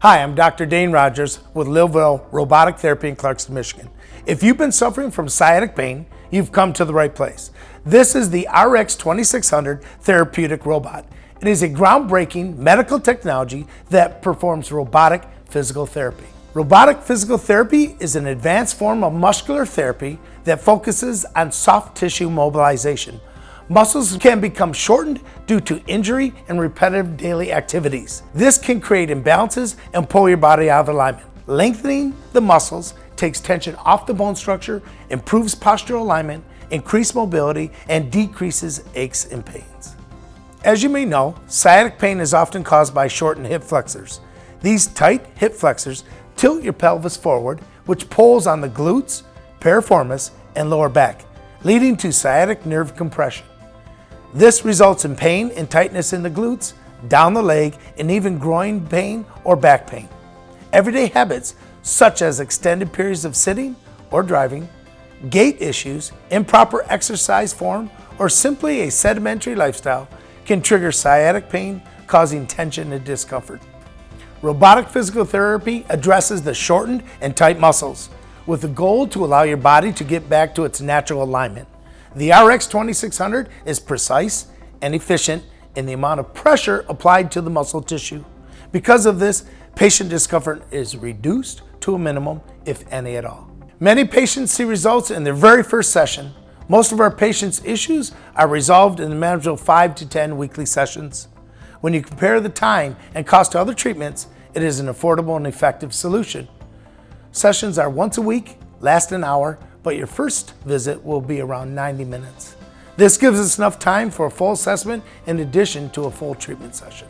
Hi, I'm Dr. Dayne Rogers with Livewell Robotic Therapy in Clarkston, Michigan. If you've been suffering from sciatic pain, you've come to the right place. This is the RX2600 therapeutic robot. It is a groundbreaking medical technology that performs robotic physical therapy. Robotic physical therapy is an advanced form of muscular therapy that focuses on soft tissue mobilization. Muscles can become shortened due to injury and repetitive daily activities. This can create imbalances and pull your body out of alignment. Lengthening the muscles takes tension off the bone structure, improves postural alignment, increases mobility, and decreases aches and pains. As you may know, sciatic pain is often caused by shortened hip flexors. These tight hip flexors tilt your pelvis forward, which pulls on the glutes, piriformis, and lower back, leading to sciatic nerve compression. This results in pain and tightness in the glutes, down the leg, and even groin pain or back pain. Everyday habits, such as extended periods of sitting or driving, gait issues, improper exercise form, or simply a sedimentary lifestyle can trigger sciatic pain, causing tension and discomfort. Robotic physical therapy addresses the shortened and tight muscles with the goal to allow your body to get back to its natural alignment. The RX2600 is precise and efficient in the amount of pressure applied to the muscle tissue. Because of this, patient discomfort is reduced to a minimum, if any at all. Many patients see results in their very first session. Most of our patients' issues are resolved in the manageable 5 to 10 weekly sessions. When you compare the time and cost to other treatments, it is an affordable and effective solution. Sessions are once a week, last an hour, but your first visit will be around 90 minutes. This gives us enough time for a full assessment in addition to a full treatment session.